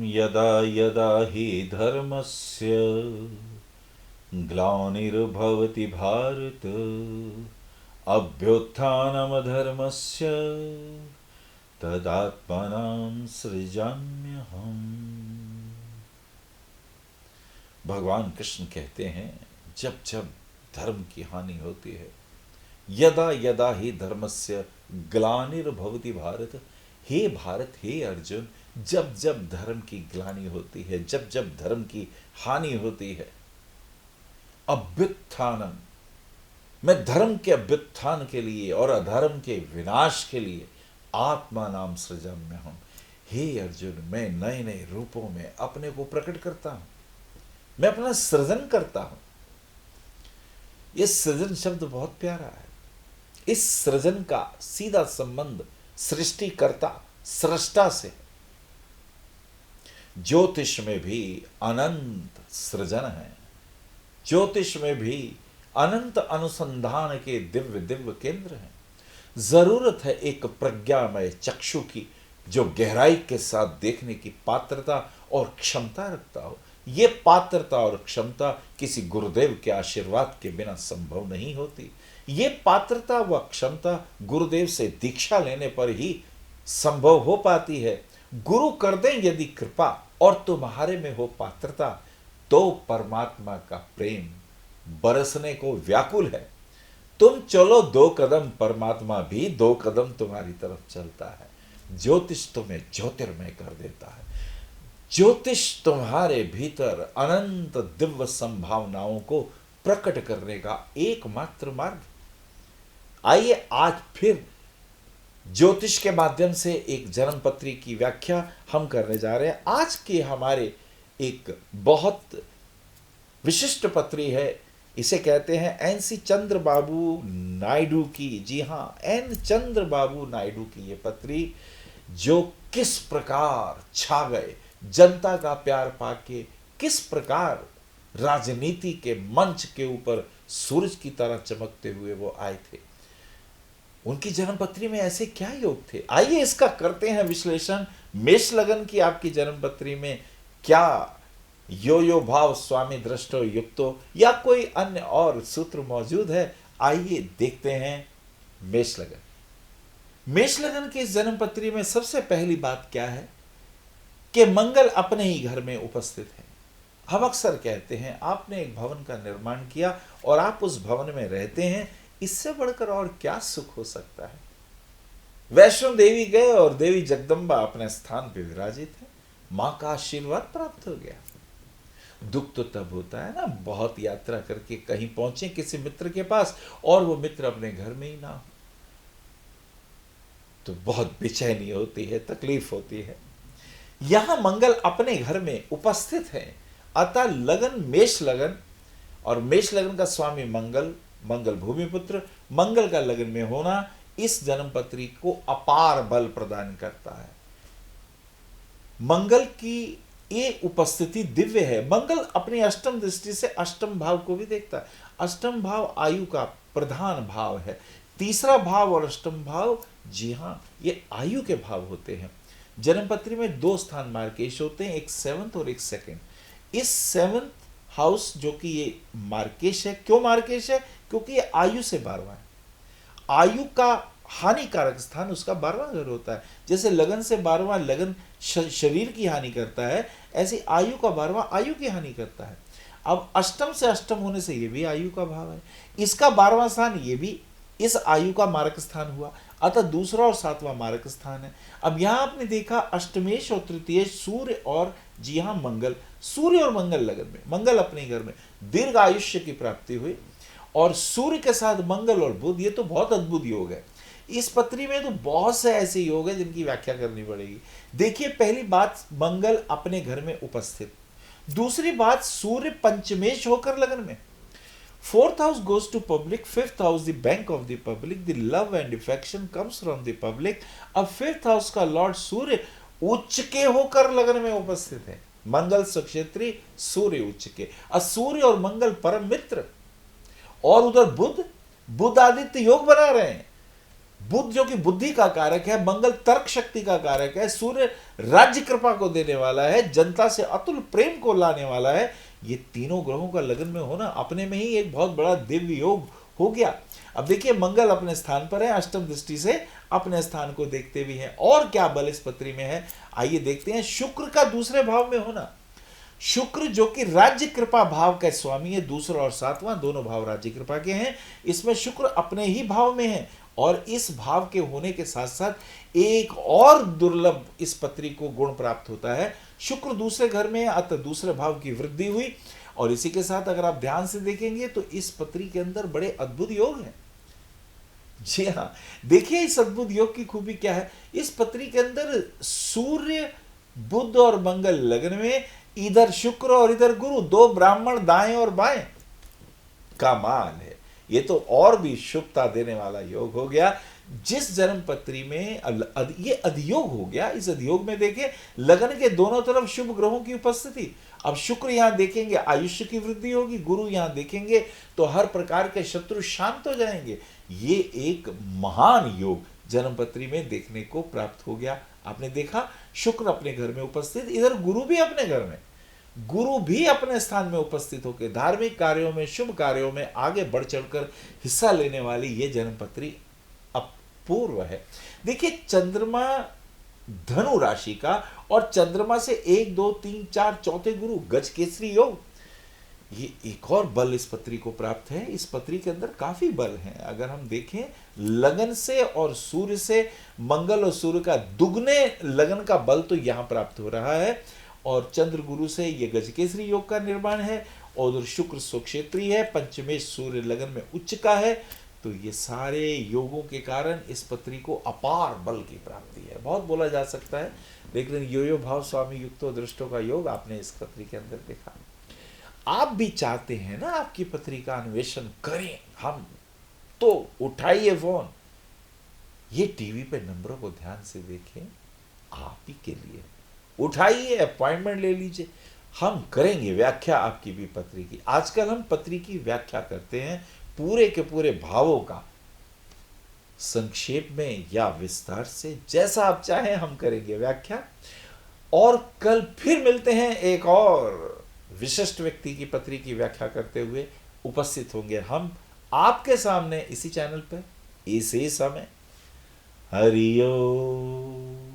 यदा यदा हि धर्मस्य ग्लानिर्भवति भारत अभ्युत्थानमधर्मस्य तदात्मानं सृजाम्यहम्। भगवान कृष्ण कहते हैं, जब जब धर्म की हानि होती है, यदा यदा ही धर्मस्य ग्लानिर्भवति भारत, हे भारत, हे अर्जुन, जब जब धर्म की ग्लानि होती है, जब जब धर्म की हानि होती है, अभ्युत्थानम, मैं धर्म के अभ्युत्थान के लिए और अधर्म के विनाश के लिए आत्मा नाम सृजाम्यहम्, हे अर्जुन, मैं नए नए रूपों में अपने को प्रकट करता हूं, मैं अपना सृजन करता हूं। यह सृजन शब्द बहुत प्यारा है। इस सृजन का सीधा संबंध सृष्टिकर्ता सृष्टा से। ज्योतिष में भी अनंत सृजन है, ज्योतिष में भी अनंत अनुसंधान के दिव्य दिव्य केंद्र हैं। जरूरत है एक प्रज्ञामय चक्षु की, जो गहराई के साथ देखने की पात्रता और क्षमता रखता हो। ये पात्रता और क्षमता किसी गुरुदेव के आशीर्वाद के बिना संभव नहीं होती। ये पात्रता व क्षमता गुरुदेव से दीक्षा लेने पर ही संभव हो पाती है। गुरु कर दें यदि कृपा और तुम्हारे में हो पात्रता, तो परमात्मा का प्रेम बरसने को व्याकुल है। तुम चलो 2 कदम, परमात्मा भी 2 कदम तुम्हारी तरफ चलता है। ज्योतिष तुम्हें ज्योतिर्मय कर देता है। ज्योतिष तुम्हारे भीतर अनंत दिव्य संभावनाओं को प्रकट करने का एकमात्र मार्ग। आइए आज फिर ज्योतिष के माध्यम से एक जन्मपत्री की व्याख्या हम करने जा रहे हैं। आज के हमारे एक बहुत विशिष्ट पत्री है, इसे कहते हैं एन.सी. चंद्र बाबू नायडू की। जी हाँ, एन चंद्र बाबू नायडू की ये पत्री, जो किस प्रकार छा गए, जनता का प्यार पाके किस प्रकार राजनीति के मंच के ऊपर सूरज की तरह चमकते हुए वो आए थे। उनकी जन्मपत्री में ऐसे क्या योग थे, आइए इसका करते हैं विश्लेषण। मेष लगन की आपकी जन्मपत्री में क्या यो भाव स्वामी दृष्टो युक्तो या कोई अन्य और सूत्र मौजूद है, आइए देखते हैं। मेष लगन, मेष लगन की जन्मपत्री में सबसे पहली बात क्या है कि मंगल अपने ही घर में उपस्थित है। हम अक्सर कहते हैं, आपने एक भवन का निर्माण किया और आप उस भवन में रहते हैं, इससे बढ़कर और क्या सुख हो सकता है। वैष्णो देवी गए और देवी जगदम्बा अपने स्थान पर विराजित है, मां का आशीर्वाद प्राप्त हो गया। दुख तो तब होता है ना, बहुत यात्रा करके कहीं पहुंचे किसी मित्र के पास और वो मित्र अपने घर में ही ना हो, तो बहुत बेचैनी होती है, तकलीफ होती है। यहां मंगल अपने घर में उपस्थित है, अतः लगन मेष लगन, और मेष लगन का स्वामी मंगल, मंगल भूमिपुत्र, मंगल का लगन में होना इस जन्मपत्री को अपार बल प्रदान करता है। मंगल की ये उपस्थिति दिव्य है। मंगल अपनी अष्टम दृष्टि से अष्टम भाव को भी देखता है। अष्टम भाव आयु का प्रधान भाव है। तीसरा भाव और अष्टम भाव, जी हाँ, ये आयु के भाव होते हैं। जन्मपत्री में 2 स्थान मार्केश होते हैं, एक 7th और एक 2nd। इस 7th हाउस जो कि ये मार्केश है, क्यों मार्केश है? क्योंकि ये आयु से 12वां है। आयु का हानिकारक स्थान उसका 12वां घर होता है। जैसे लगन से 12वां लगन शरीर की हानि करता है, ऐसे आयु का 12वां आयु की हानि करता है। अब अष्टम से अष्टम होने से ये भी आयु का भाव है, इसका 12वां स्थान ये भी इस आयु का मारक स्थान हुआ, अतः दूसरा और 7वां मारक स्थान है। अब यहां आपने देखा अष्टमेश और तृतीयेश सूर्य और, जी हां, मंगल, सूर्य और मंगल लगन में, मंगल अपने घर में दीर्घ आयुष्य की प्राप्ति हुई, और सूर्य के साथ मंगल और बुध, ये तो बहुत अद्भुत योग है। इस पत्री में तो बहुत से ऐसे योग है जिनकी व्याख्या करनी पड़ेगी। देखिए, पहली बात, मंगल अपने घर में उपस्थित। दूसरी बात, सूर्य पंचमेश होकर लगन में। 4th house goes to public, 5th house the bank of the public, the love and affection comes from the public। अब 5th house का लॉर्ड सूर्य उच्च के होकर लगन में उपस्थित है। मंगल सुक्षेत्री, सूर्य उच्च के। सूर्य और मंगल परम मित्र, और उधर बुध आदित्य योग बना रहे हैं। बुध जो कि बुद्धि का कारक है, मंगल तर्क शक्ति का कारक है, सूर्य राज्य कृपा को देने वाला है, जनता से अतुल प्रेम को लाने वाला है। ये तीनों ग्रहों का लगन में होना अपने में ही एक बहुत बड़ा दिव्य योग हो गया। अब देखिए मंगल अपने स्थान पर है, अष्टम दृष्टि से अपने स्थान को देखते भी हैं। और क्या बल इस पत्री में है, आइए देखते हैं। शुक्र का दूसरे भाव में होना, शुक्र जो कि राज्य कृपा भाव का स्वामी है, दूसरा और सातवां दोनों भाव राज्य कृपा के हैं, इसमें शुक्र अपने ही भाव में है। और इस भाव के होने के साथ साथ एक और दुर्लभ इस पत्री को गुण प्राप्त होता है, शुक्र दूसरे घर में है, अतः दूसरे भाव की वृद्धि हुई। और इसी के साथ अगर आप ध्यान से देखेंगे तो इस पत्री के अंदर बड़े अद्भुत योग हैं। जी हाँ, देखिए इस अद्भुत योग की खूबी क्या है। इस पत्री के अंदर सूर्य, बुध और मंगल लगन में, इधर शुक्र और इधर गुरु, दो ब्राह्मण दाएं और बाएं। कमाल है, ये तो और भी शुभता देने वाला योग हो गया। जिस जन्म पत्री में ये अधियोग हो गया, इस अधियोग में देखें लगन के दोनों तरफ शुभ ग्रहों की उपस्थिति। अब शुक्र यहां देखेंगे आयुष्य की वृद्धि होगी, गुरु यहां देखेंगे तो हर प्रकार के शत्रु शांत हो जाएंगे। ये एक महान योग जन्मपत्री में देखने को प्राप्त हो गया। आपने देखा शुक्र अपने घर में उपस्थित, इधर गुरु भी अपने घर में, गुरु भी अपने स्थान में उपस्थित होकर धार्मिक कार्यों में, शुभ कार्यों में आगे बढ़ चढ़कर हिस्सा लेने वाली ये जन्मपत्री अपूर्व है। देखिए चंद्रमा धनु राशि का, और चंद्रमा से 1 2 3 4 चौथे गुरु, गज केसरी योग। ये एक और बल इस पत्री को प्राप्त है। इस पत्री के अंदर काफी बल हैं। अगर हम देखें लगन से और सूर्य से, मंगल और सूर्य का दुगने लगन का बल तो यहां प्राप्त हो रहा है। और चंद्र गुरु से ये गजकेसरी योग का निर्माण है, और उधर शुक्र स्वक्षेत्री है, पंचमेश सूर्य लगन में उच्च का है। तो ये सारे योगों के कारण इस पत्री को अपार बल की प्राप्ति है। बहुत बोला जा सकता है, लेकिन यो भाव स्वामी युक्तो दृष्टो का योग आपने इस पत्री के अंदर देखा। आप भी चाहते हैं ना आपकी पत्री का अन्वेषण करें हम, तो उठाइए फोन, ये टीवी पे नंबरों को ध्यान से देखें, आप ही के लिए उठाइए, अपॉइंटमेंट ले लीजिए, हम करेंगे व्याख्या आपकी भी पत्री की। आजकल हम पत्री की व्याख्या करते हैं पूरे के पूरे भावों का, संक्षेप में या विस्तार से, जैसा आप चाहें हम करेंगे व्याख्या। और कल फिर मिलते हैं एक और विशिष्ट व्यक्ति की पत्री की व्याख्या करते हुए। उपस्थित होंगे हम आपके सामने इसी चैनल पर इसी समय। हरि ओम।